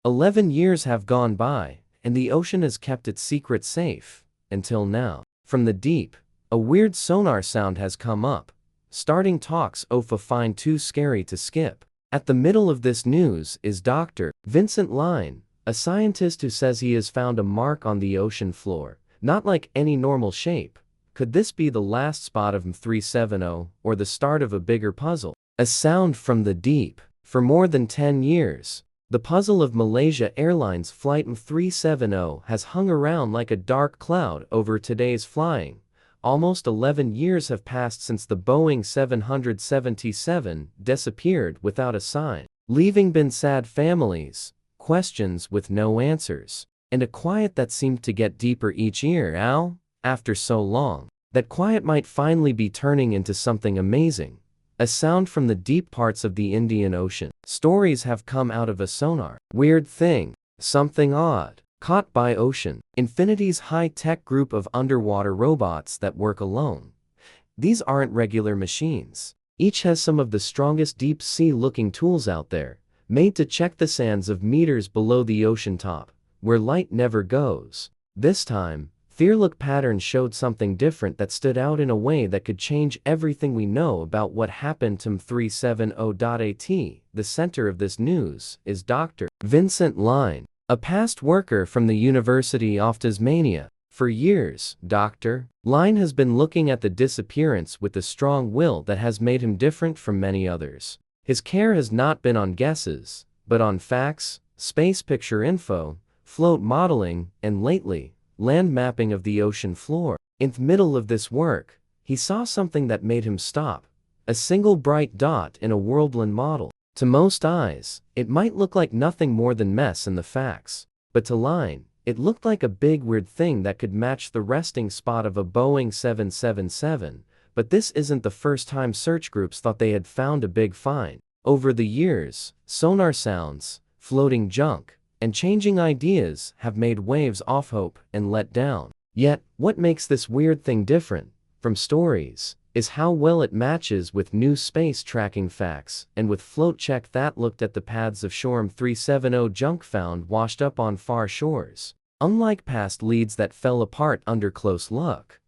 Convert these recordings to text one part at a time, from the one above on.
11 years have gone by, and the ocean has kept its secret safe, until now. From the deep, a weird sonar sound has come up, starting talks find too scary to skip. At the middle of this news is Dr. Vincent Lyne, a scientist who says he has found a mark on the ocean floor, not like any normal shape. Could this be the last spot of M370, or the start of a bigger puzzle? A sound from the deep. For more than 10 years, the puzzle of Malaysia Airlines Flight MH370 has hung around like a dark cloud over today's flying. Almost 11 years have passed since the Boeing 777 disappeared without a sign, leaving sad families, questions with no answers, and a quiet that seemed to get deeper each year. After so long, that quiet might finally be turning into something amazing. A sound from the deep parts of the Indian Ocean. Stories have come out of a sonar. Weird thing. Something odd. Caught by ocean. Infinity's high-tech group of underwater robots that work alone. These aren't regular machines. Each has some of the strongest deep-sea looking tools out there, made to check the sands of meters below the ocean top, where light never goes. This time, their look pattern showed something different that stood out in a way that could change everything we know about what happened to M370. The center of this news is Dr. Vincent Lyne, a past worker from the University of Tasmania. For years, Dr. Lyne has been looking at the disappearance with a strong will that has made him different from many others. His care has not been on guesses, but on facts, space picture info, float modeling, and lately, land mapping of the ocean floor. In the middle of this work, he saw something that made him stop. A single bright dot in a worldland model. To most eyes, it might look like nothing more than mess in the facts. But to Lyne, it looked like a big weird thing that could match the resting spot of a Boeing 777. But this isn't the first time search groups thought they had found a big find. Over the years, sonar sounds, floating junk, and changing ideas have made waves off hope and let down. Yet, what makes this weird thing different from stories is how well it matches with new space tracking facts and with float check that looked at the paths of shore M370 junk found washed up on far shores. Unlike past leads that fell apart under close look,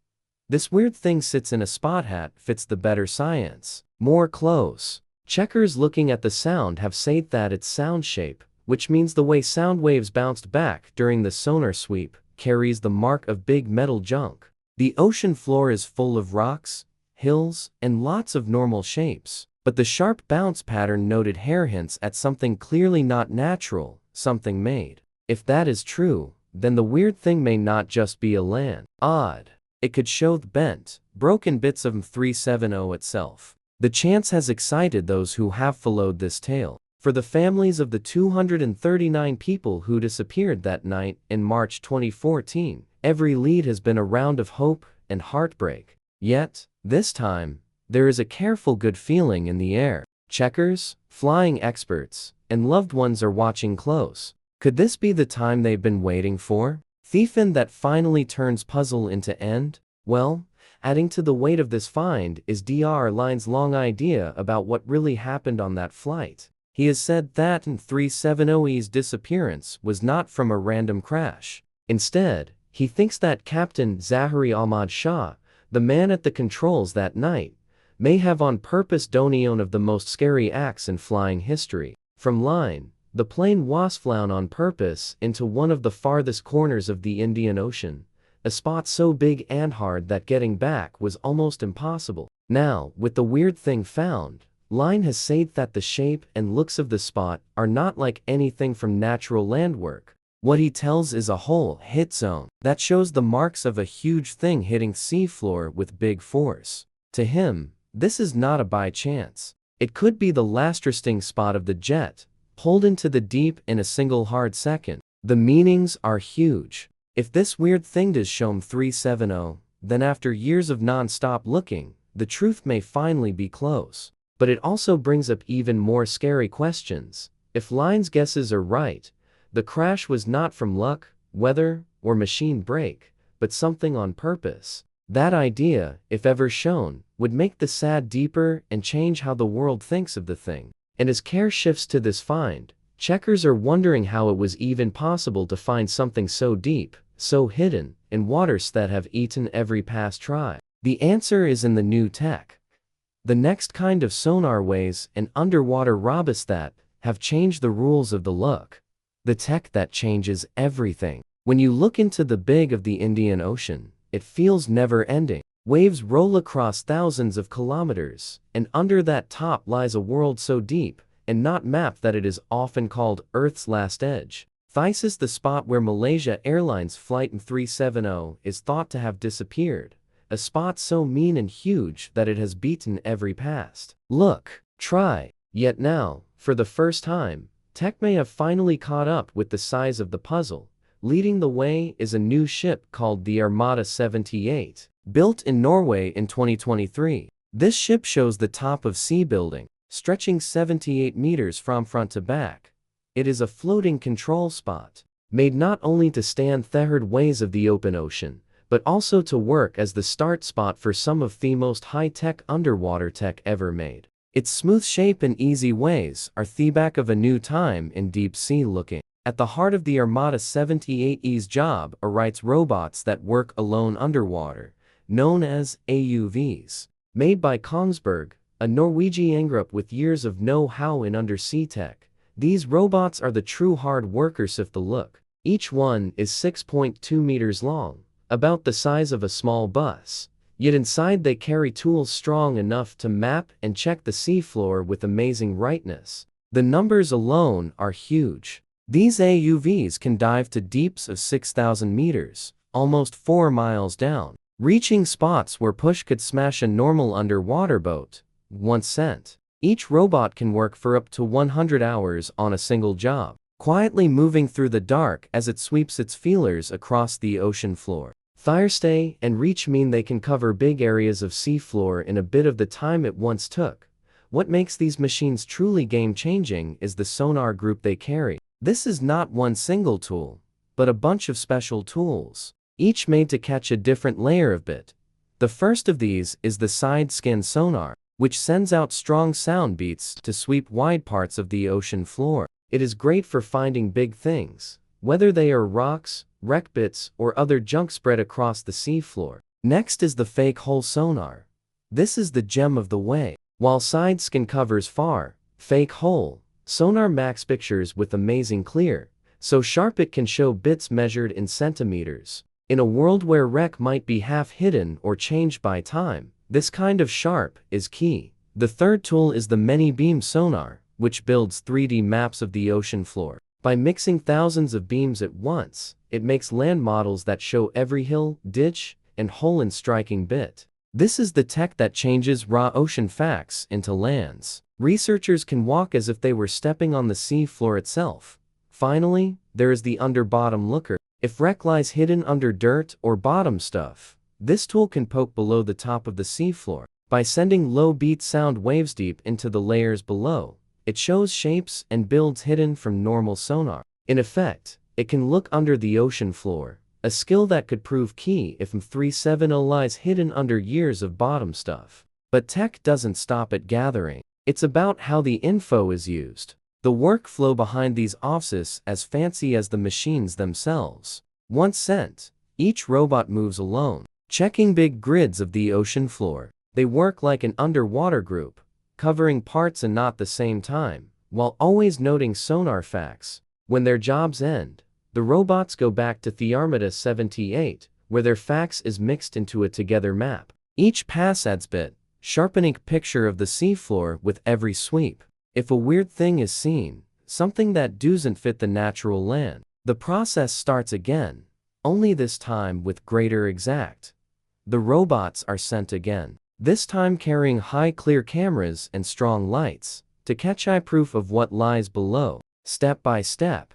this weird thing sits in a spot hat fits the better science. More close checkers looking at the sound have said that its sound shape, which means the way sound waves bounced back during the sonar sweep, carries the mark of big metal junk. The ocean floor is full of rocks, hills, and lots of normal shapes, but the sharp bounce pattern noted hair hints at something clearly not natural, something made. If that is true, then the weird thing may not just be a land. Odd. It could show the bent, broken bits of M370 itself. The chance has excited those who have followed this tale. For the families of the 239 people who disappeared that night in March 2014, every lead has been a round of hope and heartbreak. Yet, this time, there is a careful good feeling in the air. Checkers, flying experts, and loved ones are watching close. Could this be the time they've been waiting for? Thiefin that finally turns puzzle into end? Well, adding to the weight of this find is Dr. Lyne's long idea about what really happened on that flight. He has said that M370's disappearance was not from a random crash. Instead, he thinks that Captain Zahari Ahmad Shah, the man at the controls that night, may have on purpose done one of the most scary acts in flying history. From Lyne, the plane was flown on purpose into one of the farthest corners of the Indian Ocean, a spot so big and hard that getting back was almost impossible. Now, with the weird thing found, Lyne has said that the shape and looks of the spot are not like anything from natural landwork. What he tells is a whole hit zone that shows the marks of a huge thing hitting seafloor with big force. To him, this is not a by chance. It could be the last resting spot of the jet, pulled into the deep in a single hard second. The meanings are huge. If this weird thing does show M370, then after years of non-stop looking, the truth may finally be close. But it also brings up even more scary questions. If Lyne's guesses are right, the crash was not from luck, weather, or machine break, but something on purpose. That idea, if ever shown, would make the sad deeper and change how the world thinks of the thing. And as care shifts to this find, Checkers are wondering how it was even possible to find something so deep, so hidden, in waters that have eaten every past try. The answer is in the new tech. The next kind of sonar ways and underwater robots that have changed the rules of the look. The tech that changes everything. When you look into the big of the Indian Ocean, it feels never-ending. Waves roll across thousands of kilometers, and under that top lies a world so deep and not mapped that it is often called Earth's last edge. This is the spot where Malaysia Airlines Flight MH370 is thought to have disappeared, a spot so mean and huge that it has beaten every past look, try. Yet now, for the first time, tech may have finally caught up with the size of the puzzle. Leading the way is a new ship called the Armada 78, built in Norway in 2023. This ship shows the top of sea building, stretching 78 meters from front to back. It is a floating control spot, made not only to stand third ways of the open ocean, but also to work as the start spot for some of the most high-tech underwater tech ever made. Its smooth shape and easy ways are the back of a new time in deep sea looking. At the heart of the Armada 78's job are rights robots that work alone underwater, known as AUVs. Made by Kongsberg, a Norwegian group with years of know-how in undersea tech, these robots are the true hard workers of the look. Each one is 6.2 meters long, about the size of a small bus, yet inside they carry tools strong enough to map and check the seafloor with amazing rightness. The numbers alone are huge. These AUVs can dive to deeps of 6,000 meters, almost 4 miles down, reaching spots where push could smash a normal underwater boat. Once sent, each robot can work for up to 100 hours on a single job, quietly moving through the dark as it sweeps its feelers across the ocean floor. Fire stay and reach mean they can cover big areas of seafloor in a bit of the time it once took. What makes these machines truly game-changing is the sonar group they carry. This is not one single tool, but a bunch of special tools, each made to catch a different layer of bit. The first of these is the side scan sonar, which sends out strong sound beats to sweep wide parts of the ocean floor. It is great for finding big things, whether they are rocks, wreck bits, or other junk spread across the seafloor. Next is the fake hole sonar. This is the gem of the way. While side scan covers far, fake hole sonar makes pictures with amazing clear, so sharp it can show bits measured in centimeters. In a world where wreck might be half hidden or changed by time, this kind of sharp is key. The third tool is the many beam sonar, which builds 3D maps of the ocean floor. By mixing thousands of beams at once, it makes land models that show every hill, ditch, and hole in striking bit. This is the tech that changes raw ocean facts into lands. Researchers can walk as if they were stepping on the sea floor itself. Finally, there is the under-bottom looker. If wreck lies hidden under dirt or bottom stuff, this tool can poke below the top of the seafloor. By sending low-beat sound waves deep into the layers below, it shows shapes and builds hidden from normal sonar. In effect, it can look under the ocean floor, a skill that could prove key if MH370 lies hidden under years of bottom stuff. But tech doesn't stop at gathering. It's about how the info is used. The workflow behind these offsets as fancy as the machines themselves. Once sent, each robot moves alone, checking big grids of the ocean floor. They work like an underwater group, covering parts and not the same time, while always noting sonar facts. When their jobs end, the robots go back to the Armada 78, where their facts is mixed into a together map. Each pass adds bit, sharpening picture of the seafloor with every sweep. If a weird thing is seen, something that doesn't fit the natural land, the process starts again, only this time with greater exact. The robots are sent again, this time carrying high clear cameras and strong lights, to catch eye proof of what lies below. Step by step,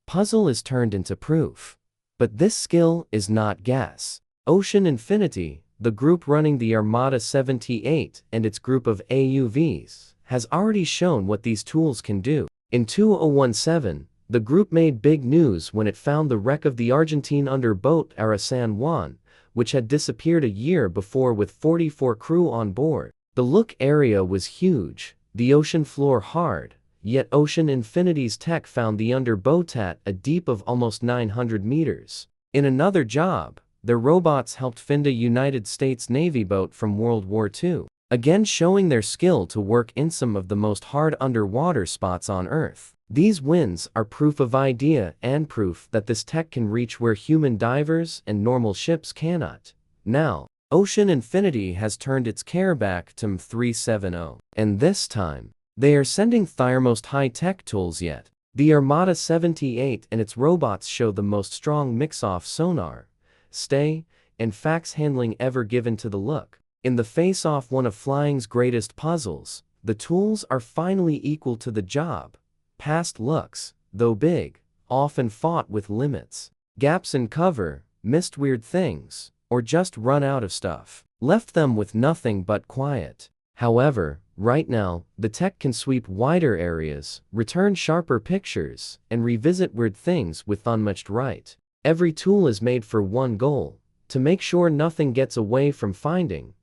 puzzle is turned into proof. But this skill is not guess. Ocean Infinity, the group running the Armada 78 and its group of AUVs, has already shown what these tools can do. In 2017, the group made big news when it found the wreck of the Argentine underboat Ara San Juan, which had disappeared a year before with 44 crew on board. The look area was huge, the ocean floor hard, yet Ocean Infinity's tech found the underboat at a deep of almost 900 meters. In another job, their robots helped find a United States Navy boat from World War II, again showing their skill to work in some of the most hard underwater spots on Earth. These wins are proof of idea and proof that this tech can reach where human divers and normal ships cannot. Now, Ocean Infinity has turned its care back to MH370, and this time, they are sending their most high-tech tools yet. The Armada 78 and its robots show the most strong mix-off sonar, stay, and fax handling ever given to the look. In the face-off one of flying's greatest puzzles, the tools are finally equal to the job. Past looks, though big, often fought with limits. Gaps in cover, missed weird things, or just run out of stuff, left them with nothing but quiet. However, right now, the tech can sweep wider areas, return sharper pictures, and revisit weird things with unmatched right. Every tool is made for one goal, to make sure nothing gets away from finding.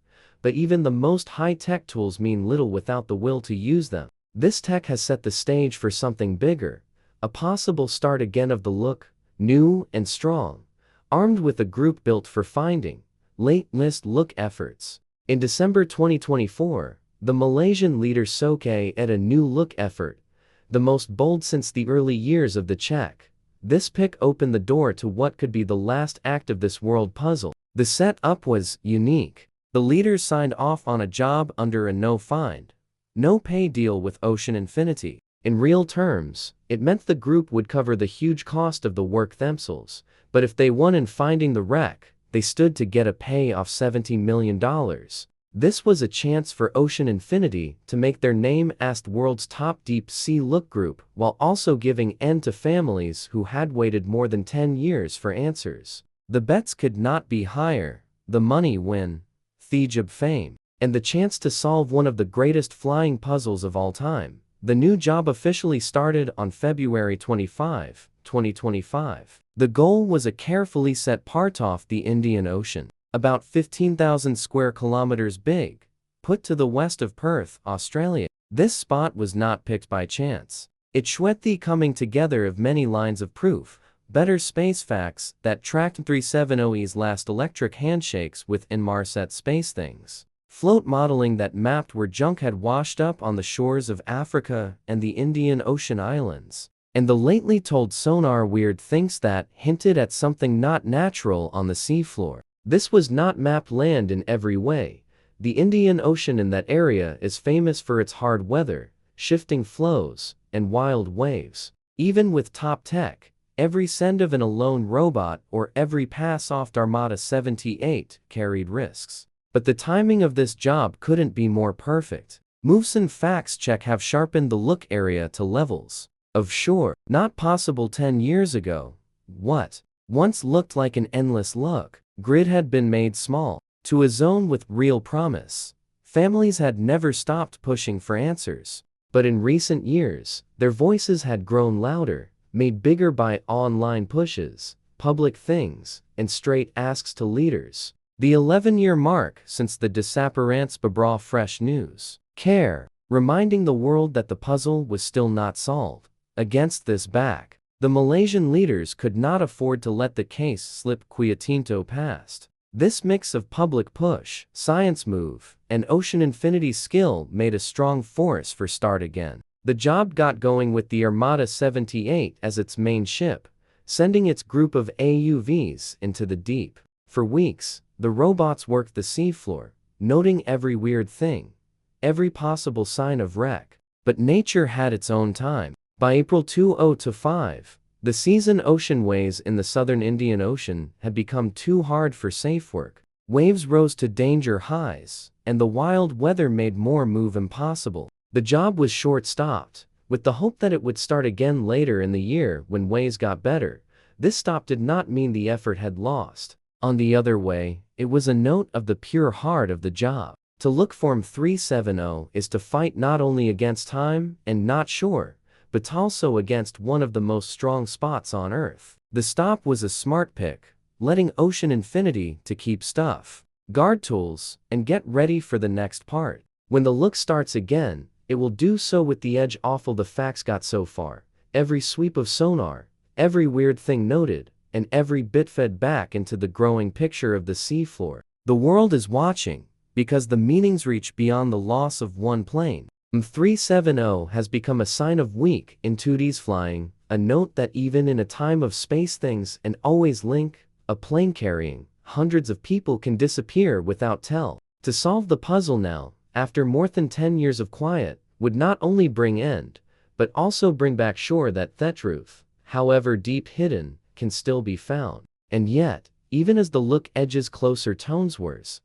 But even the most high-tech tools mean little without the will to use them. This tech has set the stage for something bigger, a possible start again of the look, new and strong, armed with a group built for finding late-list look efforts. In December 2024, the Malaysian leader soke at a new look effort, the most bold since the early years of the Czech. This pick opened the door to what could be the last act of this world puzzle. The setup was unique. The leaders signed off on a job under a no-find, no-pay deal with Ocean Infinity. In real terms, it meant the group would cover the huge cost of the work themselves, but if they won in finding the wreck, they stood to get a pay of $70 million. This was a chance for Ocean Infinity to make their name as the world's top deep-sea look group, while also giving end to families who had waited more than 10 years for answers. The bets could not be higher, the money win, the job fame, and the chance to solve one of the greatest flying puzzles of all time. The new job officially started on February 25, 2025. The goal was a carefully set part off the Indian Ocean, about 15,000 square kilometers big, put to the west of Perth, Australia. This spot was not picked by chance. It showed the coming together of many lines of proof, better space facts that tracked 370's last electric handshakes with Inmarsat space things. Float modeling that mapped where junk had washed up on the shores of Africa and the Indian Ocean islands. And the lately told sonar weird things that hinted at something not natural on the seafloor. This was not mapped land in every way. The Indian Ocean in that area is famous for its hard weather, shifting flows, and wild waves. Even with top tech, every send of an alone robot or every pass off Armada 78 carried risks. But the timing of this job couldn't be more perfect. Moves and fax check have sharpened the look area to levels of shore not possible 10 years ago. What once looked like an endless look grid had been made small to a zone with real promise. Families had never stopped pushing for answers, but in recent years, their voices had grown louder, made bigger by online pushes, public things, and straight asks to leaders. The 11-year mark since the disappearance brought fresh news, care, reminding the world that the puzzle was still not solved. Against this back, the Malaysian leaders could not afford to let the case slip quietinto past. This mix of public push, science move, and Ocean Infinity skill made a strong force for start again. The job got going with the Armada 78 as its main ship, sending its group of AUVs into the deep. For weeks, the robots worked the seafloor, noting every weird thing, every possible sign of wreck. But nature had its own time. By April 2025, the season ocean waves in the southern Indian Ocean had become too hard for safe work. Waves rose to danger highs, and the wild weather made more move impossible. The job was short-stopped, with the hope that it would start again later in the year when waves got better. This stop did not mean the effort had lost. On the other way, it was a note of the pure heart of the job. To look for MH370 is to fight not only against time and not shore, but also against one of the most strong spots on Earth. The stop was a smart pick, letting Ocean Infinity to keep stuff, guard tools, and get ready for the next part. When the look starts again, it will do so with the edge awful the facts got so far. Every sweep of sonar, every weird thing noted, and every bit fed back into the growing picture of the seafloor. The world is watching, because the meanings reach beyond the loss of one plane. M370 has become a sign of weak in 2D's flying, a note that even in a time of space things and always link, a plane carrying hundreds of people can disappear without tell. To solve the puzzle now, after more than 10 years of quiet, would not only bring end, but also bring back sure that truth, however deep hidden, can still be found. And yet, even as the look edges closer tones worse,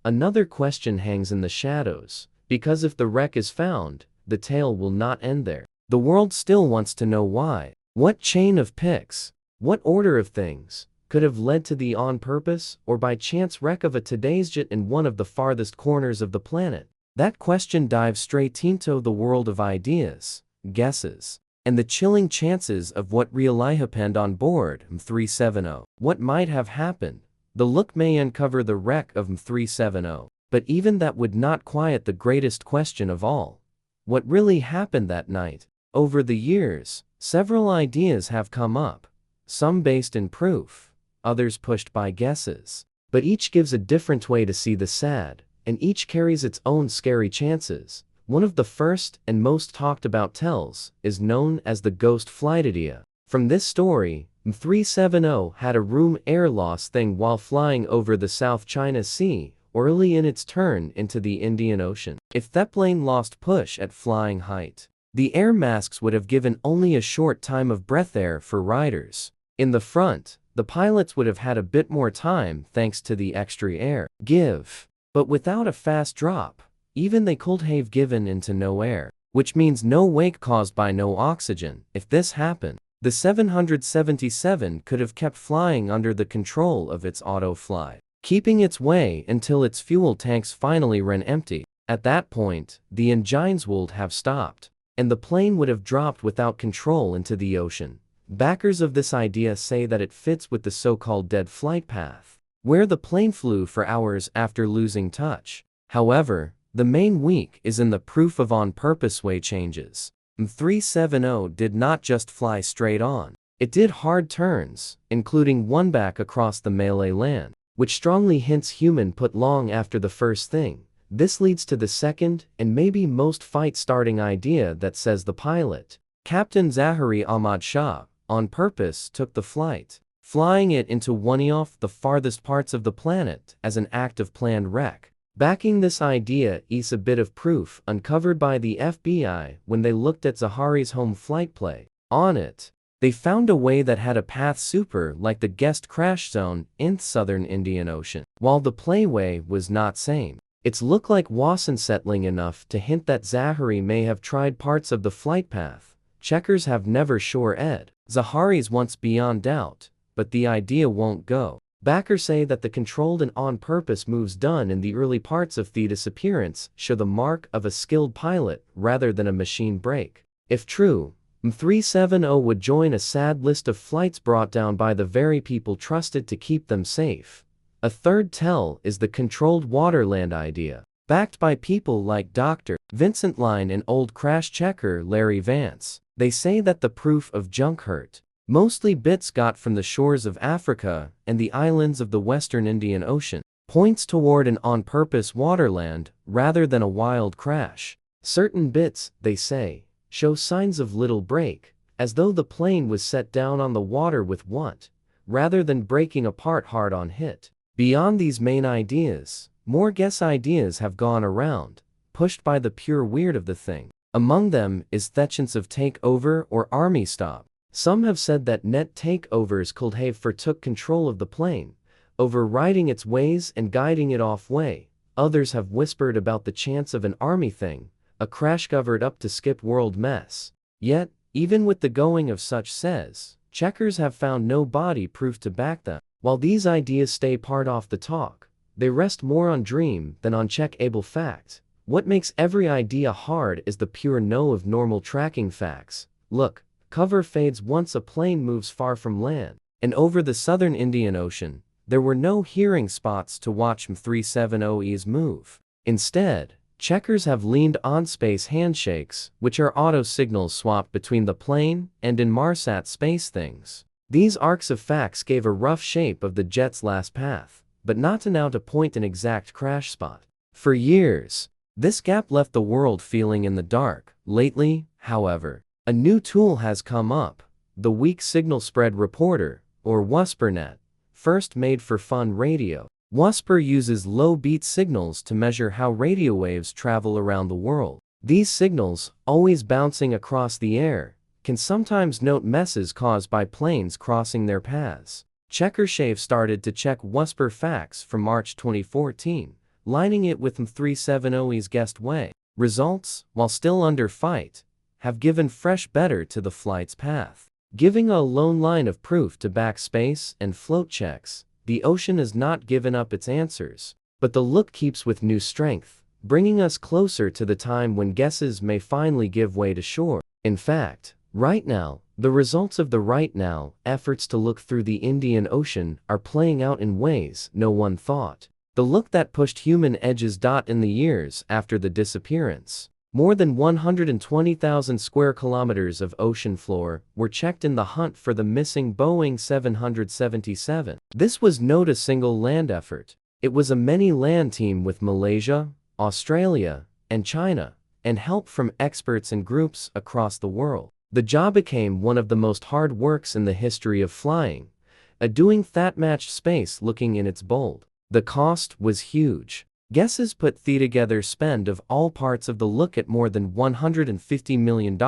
another question hangs in the shadows, because if the wreck is found, the tale will not end there. The world still wants to know why. What chain of pics, what order of things, could have led to the on-purpose or by chance wreck of a today's jet in one of the farthest corners of the planet? That question dives straight into the world of ideas, guesses, and the chilling chances of what really happened on board M370. What might have happened? The look may uncover the wreck of M370, but even that would not quiet the greatest question of all. What really happened that night? Over the years, several ideas have come up, some based in proof, others pushed by guesses. But each gives a different way to see the sad, and each carries its own scary chances. One of the first and most talked about tells is known as the ghost flight idea. From this story, M370 had a room air loss thing while flying over the South China Sea, early in its turn into the Indian Ocean. If that plane lost push at flying height, the air masks would have given only a short time of breath air for riders. In the front, the pilots would have had a bit more time thanks to the extra air give. But without a fast drop, even they could have given into no air, which means no wake caused by no oxygen. If this happened, the 777 could have kept flying under the control of its auto-fly, keeping its way until its fuel tanks finally ran empty. At that point, the engines would have stopped, and the plane would have dropped without control into the ocean. Backers of this idea say that it fits with the so-called dead flight path, where the plane flew for hours after losing touch. However, the main weak is in the proof of on-purpose way changes. M370 did not just fly straight on. It did hard turns, including one back across the Malay land, which strongly hints human put long after the first thing. This leads to the second and maybe most fight-starting idea that says the pilot, Captain Zahari Ahmad Shah, on purpose took the flight, flying it into one of the farthest parts of the planet as an act of planned wreck. Backing this idea is a bit of proof uncovered by the FBI when they looked at Zahari's home flight play. On it, they found a way that had a path super like the guest crash zone in the southern Indian Ocean. While the playway was not same, its look like wasn't settling enough to hint that Zahari may have tried parts of the flight path. Checkers have never sure ed. Zahari's once beyond doubt, but the idea won't go. Backers say that the controlled and on-purpose moves done in the early parts of the disappearance show the mark of a skilled pilot rather than a machine break. If true, M370 would join a sad list of flights brought down by the very people trusted to keep them safe. A third tell is the controlled waterland idea, backed by people like Dr. Vincent Lyne and old crash checker Larry Vance. They say that the proof of junk hurt, mostly bits got from the shores of Africa and the islands of the western Indian Ocean, points toward an on-purpose waterland rather than a wild crash. Certain bits, they say, show signs of little break, as though the plane was set down on the water with want, rather than breaking apart hard on hit. Beyond these main ideas, more guess ideas have gone around, pushed by the pure weird of the thing. Among them is the chance of takeover or army stop. Some have said that net takeovers could have took control of the plane, overriding its ways and guiding it off-way. Others have whispered about the chance of an army thing, a crash covered up to skip world mess. Yet, even with the going of such says, checkers have found no body proof to back them. While these ideas stay part off the talk, they rest more on dream than on checkable fact. What makes every idea hard is the pure no of normal tracking facts. Look, cover fades once a plane moves far from land, and over the southern Indian Ocean, there were no hearing spots to watch M370's move. Instead, Checkers have leaned on space handshakes, which are auto signals swapped between the plane and Inmarsat space things. These arcs of facts gave a rough shape of the jet's last path, but not enough to point an exact crash spot. For years, this gap left the world feeling in the dark. Lately, however, a new tool has come up, the Weak Signal Spread Reporter, or WSPRnet, first made for fun radio. WSPR uses low-beat signals to measure how radio waves travel around the world. These signals, always bouncing across the air, can sometimes note messes caused by planes crossing their paths. Checkershave started to check WSPR facts from March 2014, lining it with M370's guessed way. Results, while still under fight, have given fresh better to the flight's path. Giving a lone line of proof to back space and float checks, the ocean has not given up its answers, but the look keeps with new strength, bringing us closer to the time when guesses may finally give way to shore. In fact, right now, the results of the right now efforts to look through the Indian Ocean are playing out in ways no one thought. The look that pushed human edges in the years after the disappearance. More than 120,000 square kilometers of ocean floor were checked in the hunt for the missing Boeing 777. This was not a single land effort. It was a many-land team with Malaysia, Australia, and China, and help from experts and groups across the world. The job became one of the most hard works in the history of flying, doing that matched space looking in its bold. The cost was huge. Guesses put together spend of all parts of the look at more than $150 million.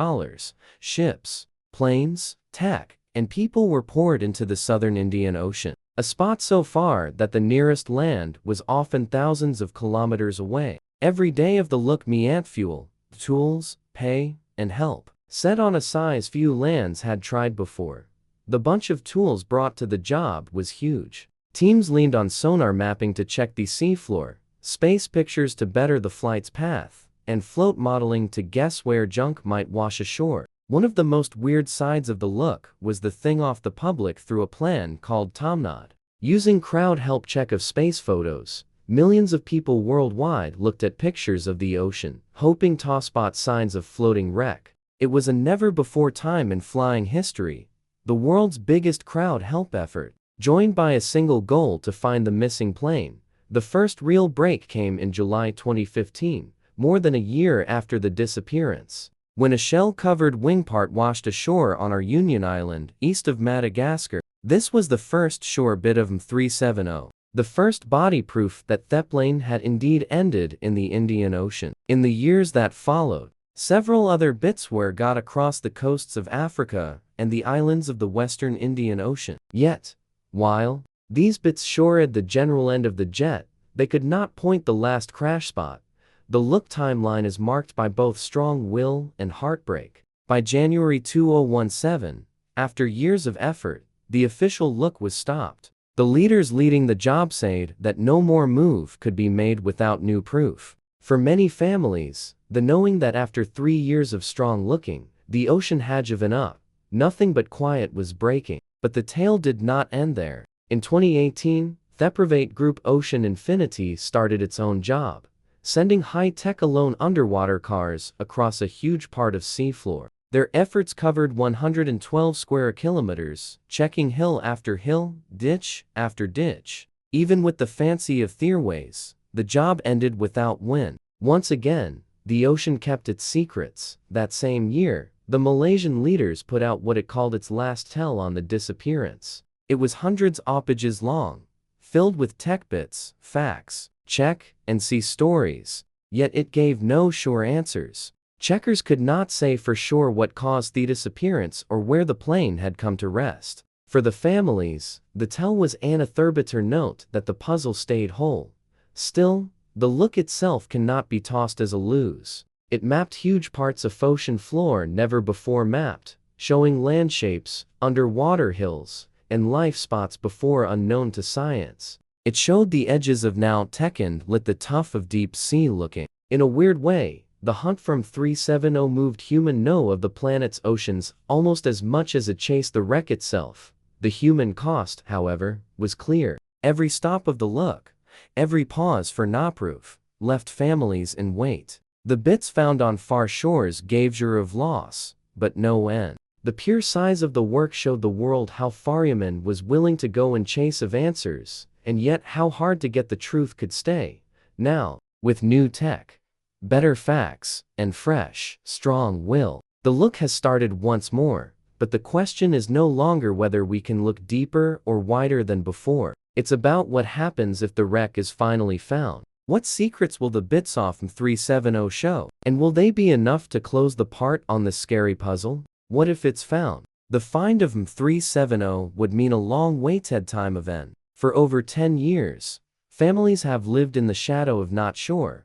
Ships, planes, tech, and people were poured into the southern Indian Ocean, a spot so far that the nearest land was often thousands of kilometers away. Every day of the look meant fuel, tools, pay, and help. Set on a size few lands had tried before. The bunch of tools brought to the job was huge. Teams leaned on sonar mapping to check the seafloor, space pictures to better the flight's path, and float modeling to guess where junk might wash ashore. One of the most weird sides of the look was the thing off the public through a plan called Tomnod. Using crowd help check of space photos, millions of people worldwide looked at pictures of the ocean, hoping to spot signs of floating wreck. It was a never-before time in flying history, the world's biggest crowd help effort, joined by a single goal to find the missing plane. The first real break came in July 2015, more than a year after the disappearance, when a shell-covered wing part washed ashore on our Union Island, east of Madagascar. This was the first sure bit of M370, the first body proof that the plane had indeed ended in the Indian Ocean. In the years that followed, several other bits were got across the coasts of Africa and the islands of the western Indian Ocean. Yet, while these bits shored the general end of the jet, they could not point the last crash spot. The look timeline is marked by both strong will and heartbreak. By January 2017, after years of effort, the official look was stopped. The leaders leading the job said that no more move could be made without new proof. For many families, the knowing that after 3 years of strong looking, the ocean had given up, nothing but quiet was breaking. But the tale did not end there. In 2018, the private group Ocean Infinity started its own job, sending high-tech alone underwater cars across a huge part of seafloor. Their efforts covered 112 square kilometers, checking hill after hill, ditch after ditch. Even with the fancy of thirways, the job ended without wind. Once again, the ocean kept its secrets. That same year, the Malaysian leaders put out what it called its last tell on the disappearance. It was hundreds of pages long, filled with tech bits, facts, check and see stories, yet it gave no sure answers. Checkers could not say for sure what caused the disappearance or where the plane had come to rest. For the families, the tell was an bitter note that the puzzle stayed whole. Still, the look itself cannot be tossed as a lose. It mapped huge parts of ocean floor never before mapped, showing land shapes, underwater hills, and life spots before unknown to science. It showed the edges of now techend lit the tough of deep sea looking. In a weird way, the hunt from 370 moved human know of the planet's oceans almost as much as it chased the wreck itself. The human cost, however, was clear. Every stop of the look, every pause for no proof, left families in wait. The bits found on far shores gave sure of loss, but no end. The pure size of the work showed the world how far human was willing to go in chase of answers, and yet how hard to get the truth could stay. Now, with new tech, better facts, and fresh, strong will, the look has started once more, but the question is no longer whether we can look deeper or wider than before. It's about what happens if the wreck is finally found. What secrets will the bits off M370 show? And will they be enough to close the part on this scary puzzle? What if it's found? The find of M370 would mean a long waited time event. For over 10 years, families have lived in the shadow of not sure,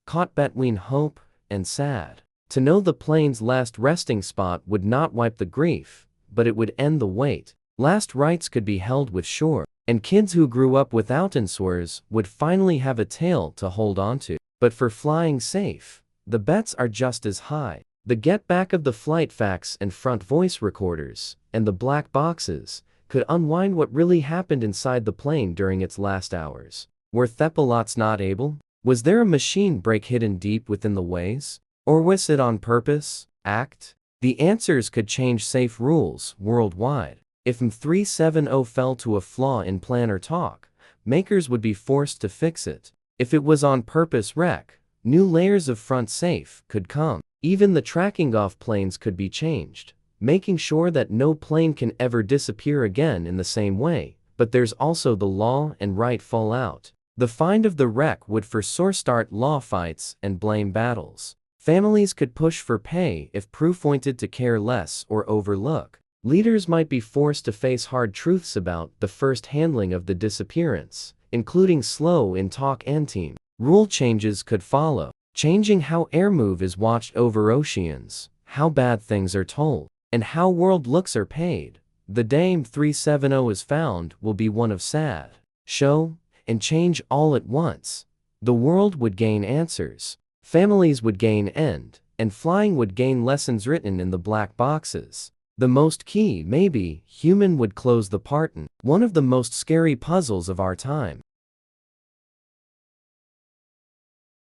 caught between hope and sad. To know the plane's last resting spot would not wipe the grief, but it would end the wait. Last rites could be held with sure, and kids who grew up without answers would finally have a tale to hold on to. But for flying safe, the bets are just as high. The get back of the flight facts and front voice recorders, and the black boxes, could unwind what really happened inside the plane during its last hours. Were pilots not able? Was there a machine break hidden deep within the ways? Or was it on purpose? The answers could change safe rules worldwide. If M370 fell to a flaw in plan or talk, makers would be forced to fix it. If it was on purpose wreck, new layers of front safe could come. Even the tracking off planes could be changed, making sure that no plane can ever disappear again in the same way. But there's also the law and right fallout. The find of the wreck would for sure start law fights and blame battles. Families could push for pay if proof pointed to care less or overlook. Leaders might be forced to face hard truths about the first handling of the disappearance, including slow in talk and team. Rule changes could follow, changing how air move is watched over oceans, how bad things are told, and how world looks are paid. The day M370 is found will be one of sad, show, and change all at once. The world would gain answers, families would gain end, and flying would gain lessons written in the black boxes. The most key, maybe, human would close the part in one of the most scary puzzles of our time.